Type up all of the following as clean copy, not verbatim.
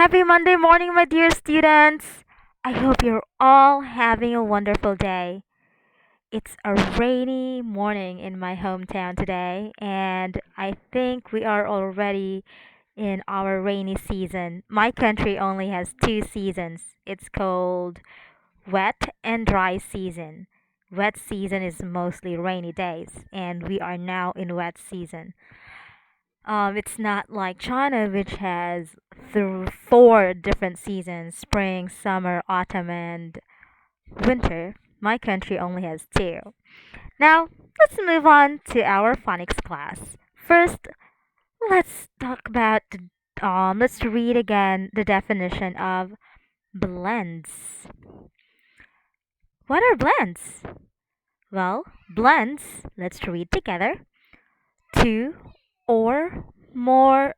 Happy Monday morning, my dear students! I hope you're all having a wonderful day. It's a rainy morning in my hometown today, and I think we are already in our rainy season. My country only has two seasons. It's called wet and dry season. Wet season is mostly rainy days, and we are now in wet season. It's not like China, which has four different seasons: spring, summer, autumn, and winter. My country only has two. Now, let's move on to our phonics class. First, let's talk about let's read again the definition of blends. What are blends? Well, blends, let's read together. Two or more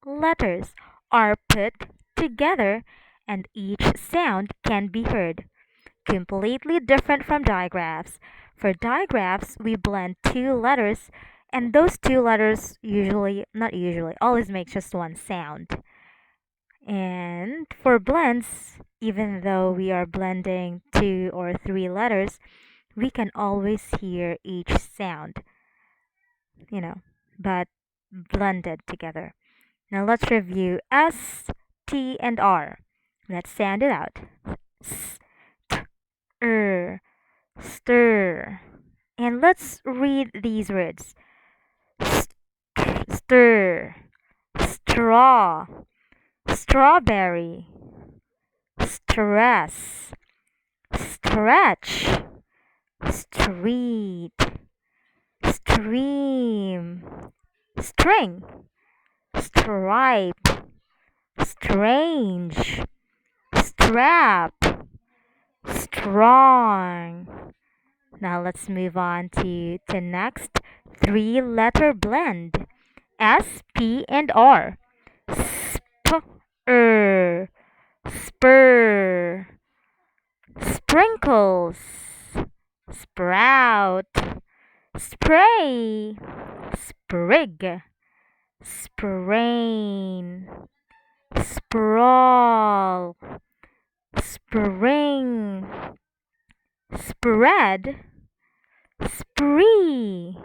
letters are put together and each sound can be heard. Completely different from digraphs. For digraphs, we blend two letters, and those two letters not usually, always make just one sound. And for blends, even though we are blending two or three letters, we can always hear each sound, you know, but blended together. Now let's review S, T, and R. Let's sound it out. S, t, stir. And let's read these words. Stir, straw, strawberry, stress, stretch, street, stream, string, stripe, strange, strap, strong. Now let's move on to the next three-letter blend. S, P, and R. Spur, spur, sprinkles, sprout, spray, sprig, sprain, sprawl, spring, spread, spree,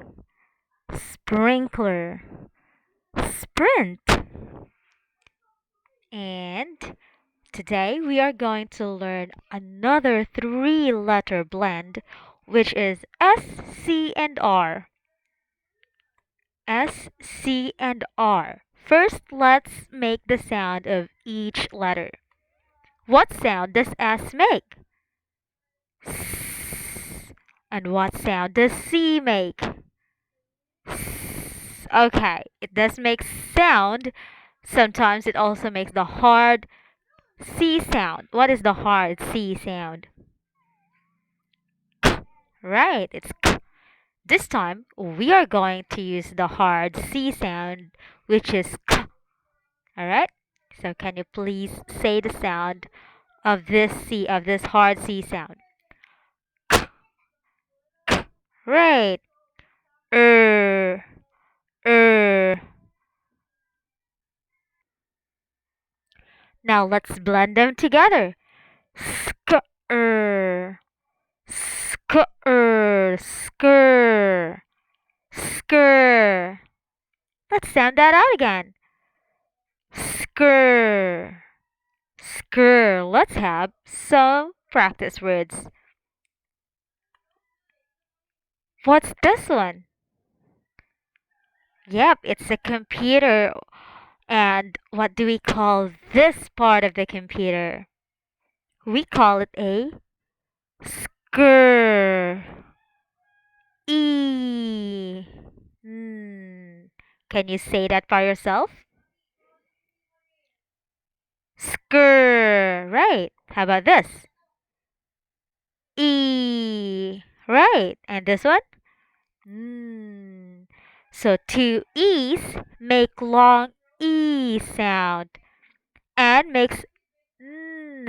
sprinkler, sprint. And today we are going to learn another three-letter blend, which is S, C, and R. S, C, and R. First, let's make the sound of each letter. What sound does S make? S. And what sound does C make? S. Okay, it does make sound. Sometimes it also makes the hard C sound. What is the hard C sound? Right, it's K. This time, we are going to use the hard C sound, which is K. Alright? So can you please say the sound of this hard C sound? K, K. Right. Er, er. Now let's blend them together. Skr, skr, skr, skr. Let's sound that out again. Skr, skr. Let's have some practice words. What's this one? Yep, it's a computer. And what do we call this part of the computer? We call it a skr. E. Can you say that by yourself? Skr. Right. How about this? E. Right. And this one? So two E's make long E sound and makes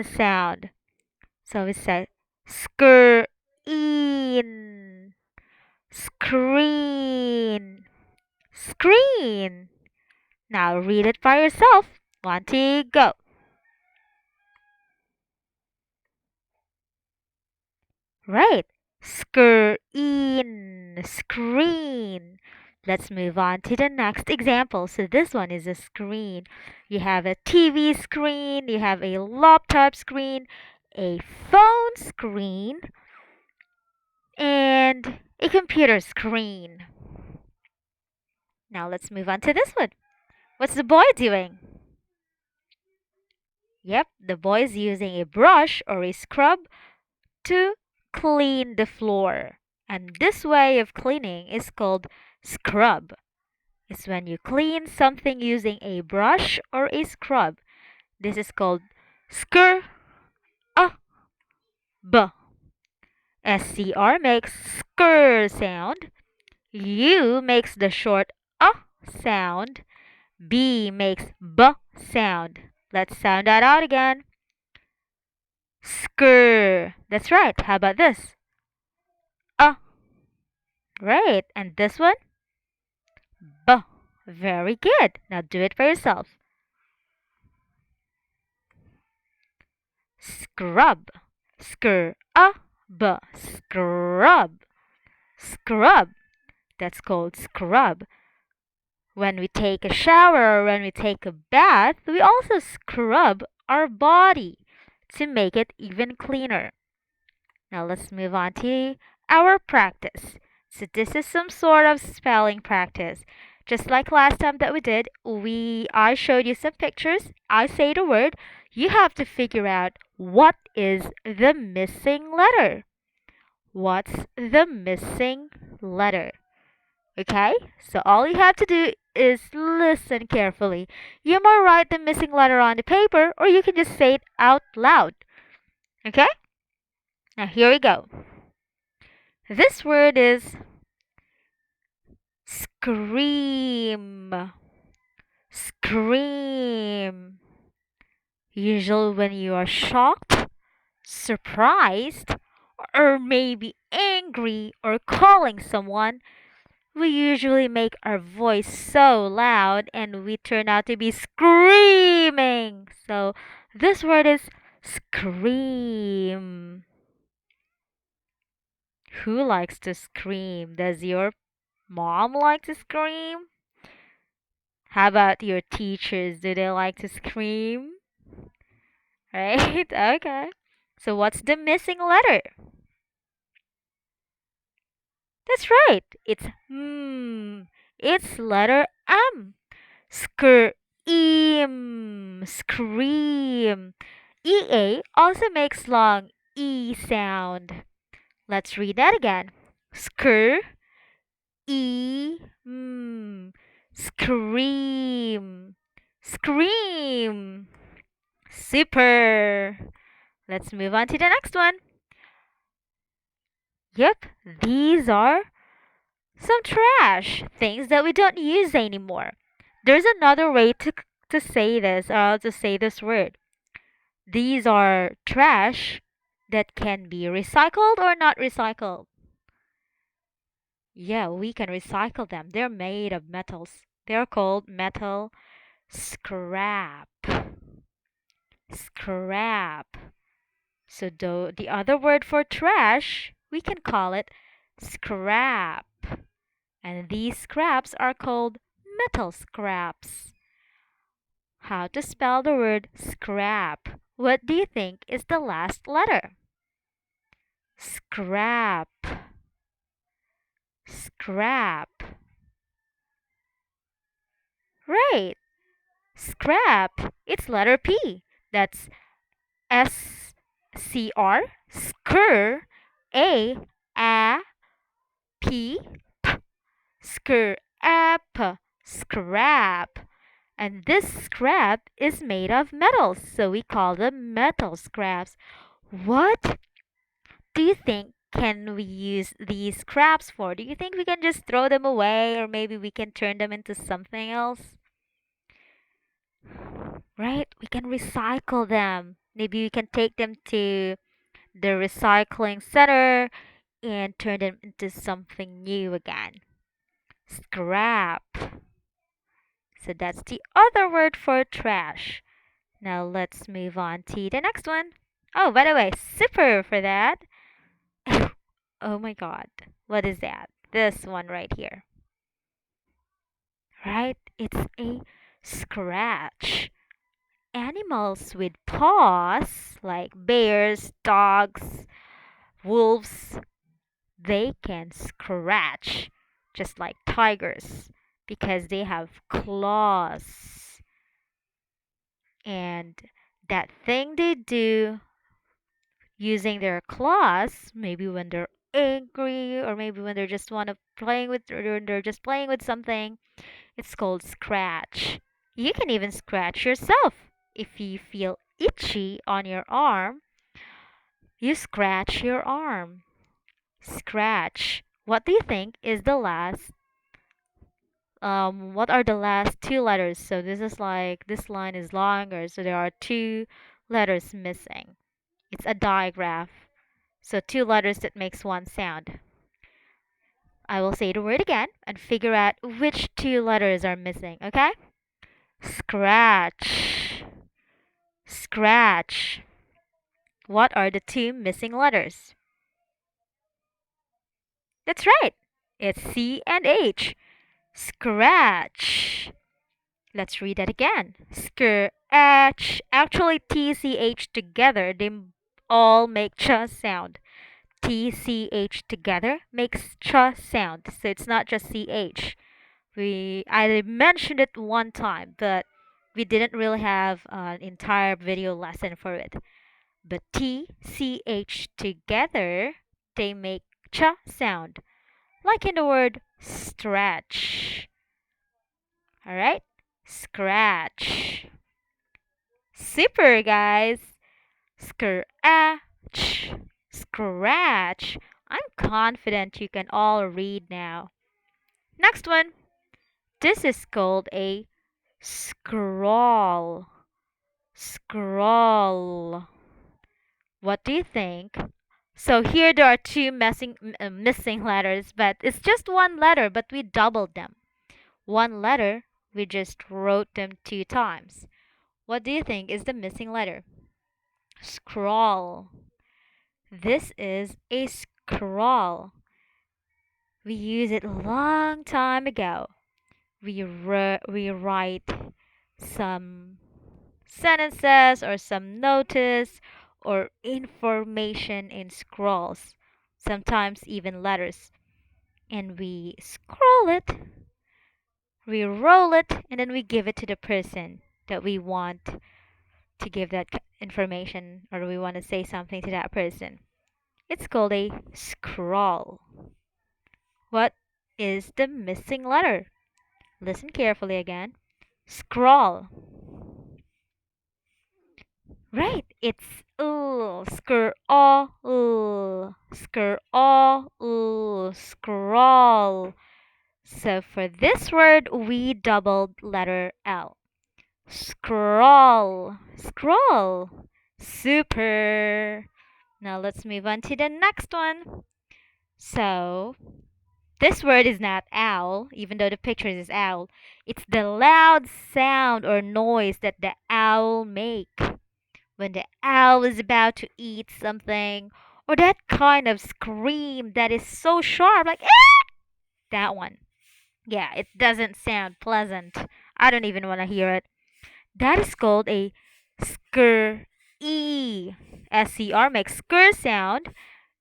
sound. So we say screen, screen, screen. Now read it by yourself. 1, 2, go. Right. Screen. Screen. Let's move on to the next example. So this one is a screen. You have a TV screen, you have a laptop screen, a phone screen, and a computer screen. Now let's move on to this one. What's the boy doing? Yep, the boy is using a brush or a scrub to clean the floor. And this way of cleaning is called scrub. It's when you clean something using a brush or a scrub. This is called scrub. SCR makes skr sound. U makes the short sound. B makes b sound. Let's sound that out again. Skr. That's right. How about this? Right. And this one? B. Very good. Now do it for yourself. Scrub. Skr. B. Scrub. Scrub. That's called scrub. When we take a shower or when we take a bath, we also scrub our body to make it even cleaner. Now let's move on to our practice. So this is some sort of spelling practice. Just like last time that we did, I showed you some pictures. I say the word. You have to figure out what is the missing letter. What's the missing letter? Okay? So all you have to do is listen carefully. You might write the missing letter on the paper or you can just say it out loud. Okay? Now here we go. This word is scream. Scream. Usually when you are shocked, surprised, or maybe angry or calling someone, we usually make our voice so loud and we turn out to be screaming. So this word is scream. Who likes to scream? Does your mom like to scream? How about your teachers? Do they like to scream? Right? Okay. So what's the missing letter? That's right. It's It's letter M. Scream. Scream. EA also makes long E sound. Let's read that again. Scr E Scream. Scream. Super. Let's move on to the next one. Yep, these are some trash, things that we don't use anymore. There's another way to say this, or to say this word. These are trash that can be recycled or not recycled. Yeah, we can recycle them. They're made of metals. They're called metal scrap. Scrap. So the other word for trash, we can call it scrap. And these scraps are called metal scraps. How to spell the word scrap? What do you think is the last letter? Scrap. Scrap. Right. Scrap. It's letter P. That's SCR. Skr. A P. Scrap. Scrap. And this scrap is made of metals, so we call them metal scraps. What do you think can we use these scraps for? Do you think we can just throw them away or maybe we can turn them into something else? Right? We can recycle them. Maybe we can take them to the recycling center and turn them into something new again. Scrap. So that's the other word for trash. Now let's move on to the next one. Oh, by the way, super for that. Oh my god. What is that? This one right here. Right? It's a scratch. Animals with paws, like bears, dogs, wolves, they can scratch just like tigers because they have claws. And that thing they do using their claws, maybe when they're angry or maybe when they're just want to playing with or they're just playing with something, it's called scratch. You can even scratch yourself. If you feel itchy on your arm, you scratch your arm. Scratch. What do you think is the last what are the last two letters? So this is like this line is longer, so there are two letters missing. It's a digraph. So two letters that makes one sound. I will say the word again and figure out which two letters are missing, okay? Scratch. Scratch. What are the two missing letters? That's right. It's C and H. Scratch. Let's read that again. Scratch. Actually, TCH together, they all make ch sound. TCH together makes ch sound. So it's not just CH. I mentioned it one time, but we didn't really have an entire video lesson for it. But TCH together, they make ch sound, like in the word stretch. All right? Scratch. Super, guys. Scratch. Scratch. I'm confident you can all read now. Next one. This is called a scroll. Scroll. What do you think? So here there are two missing letters, but it's just one letter, but we doubled them. One letter, we just wrote them two times. What do you think is the missing letter? Scroll. This is a scroll. We used it a long time ago. We write some sentences or some notice or information in scrolls, sometimes even letters. And we scroll it, we roll it, and then we give it to the person that we want to give that information or we want to say something to that person. It's called a scroll. What is the missing letter? Listen carefully again. Scroll. Right, it's scroll, scroll, scroll. So for this word, we doubled letter L. Scroll, scroll. Super. Now let's move on to the next one. So this word is not owl, even though the picture is owl. It's the loud sound or noise that the owl make when the owl is about to eat something, or that kind of scream that is so sharp, like "Ah!" That one. Yeah, it doesn't sound pleasant. I don't even want to hear it. That is called a skr e. SCR makes skr sound.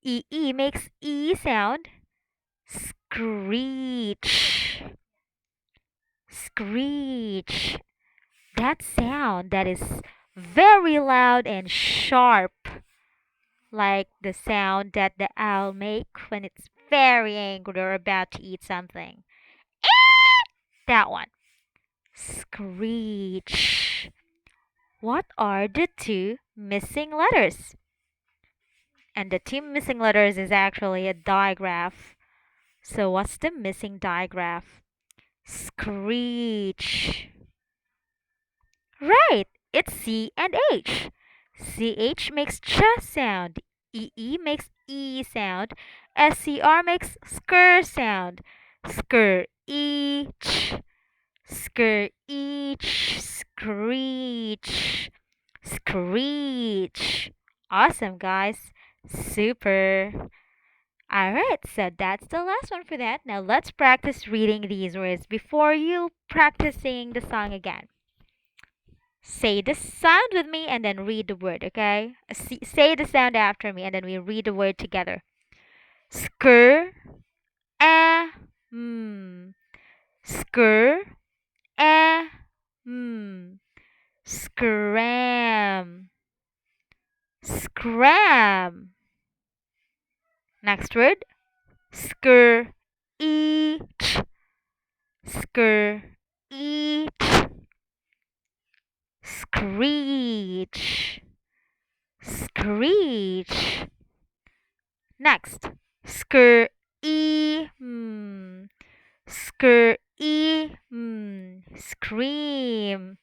E makes e sound. Screech. Screech. That sound that is very loud and sharp, like the sound that the owl make when it's very angry or about to eat something. That one. Screech. What are the two missing letters? And the two missing letters is actually a digraph. So what's the missing digraph? Screech. Right, it's C and H. CH makes ch sound. EE makes E sound. SCR makes skr sound. Skr each. Skr each. Screech. Screech. Awesome, guys. Super. Alright, so that's the last one for that. Now let's practice reading these words before you practice singing the song again. Say the sound with me and then read the word, okay? Say the sound after me and then we read the word together. Skr, a, mm. Skr, a, mm. Scram, scram. Next word, skr, each, skr, each. Screech, screech. Next, skr, e, skr, e, scream,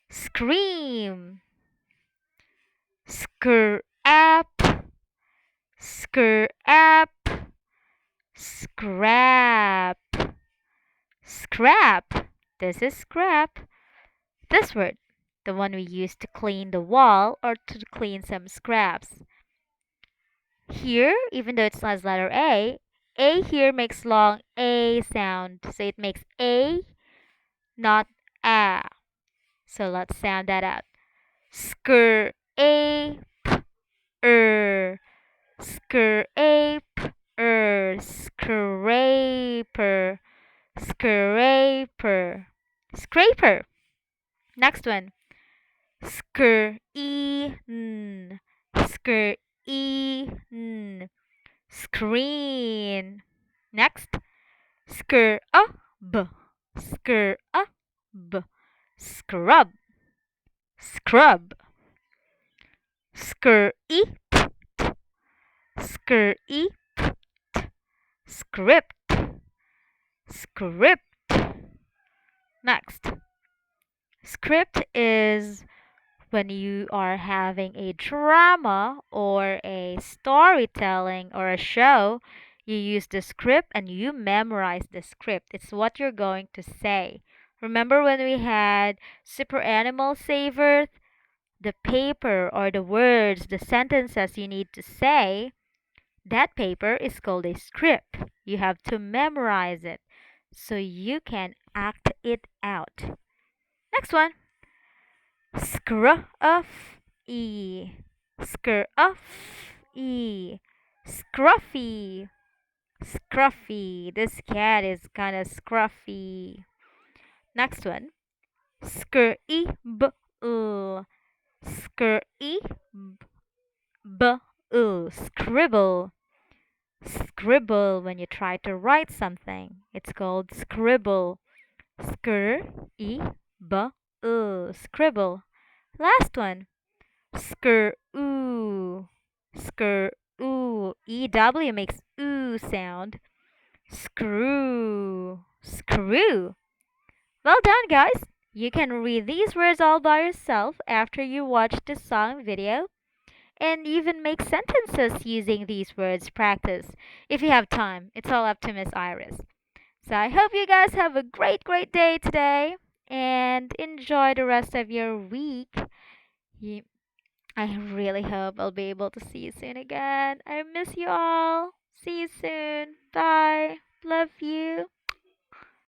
scream. Scrap, scrap, scrap, scrap. This is scrap. This word, the one we use to clean the wall or to clean some scraps. Here, even though it has letter A here makes long A sound. So it makes A, not A. So let's sound that out. Scrape, scrape, scraper, scraper, scraper. Next one. Screen, screen, screen. Next. Scrub, scrub, scrub, scrub. Screep, screep, script, script. Next. Script is when you are having a drama or a storytelling or a show, you use the script and you memorize the script. It's what you're going to say. Remember when we had Super Animal Saver? The paper or the words, the sentences you need to say, that paper is called a script. You have to memorize it so you can act it out. Next one. Scruffy, scruffy, scruffy, scruffy. This cat is kind of scruffy. Next one. Scribble, scribble, scribble. Scribble when you try to write something. It's called scribble. Scribble. Last one. Screw. Screw. EW makes oo sound. Screw. Screw. Well done, guys. You can read these words all by yourself after you watch the song video and even make sentences using these words practice if you have time. It's all up to Miss Iris. So I hope you guys have a great, great day today and enjoy the rest of your week. You, I really hope I'll be able to see you soon again. I miss you all. See you soon. Bye. Love you.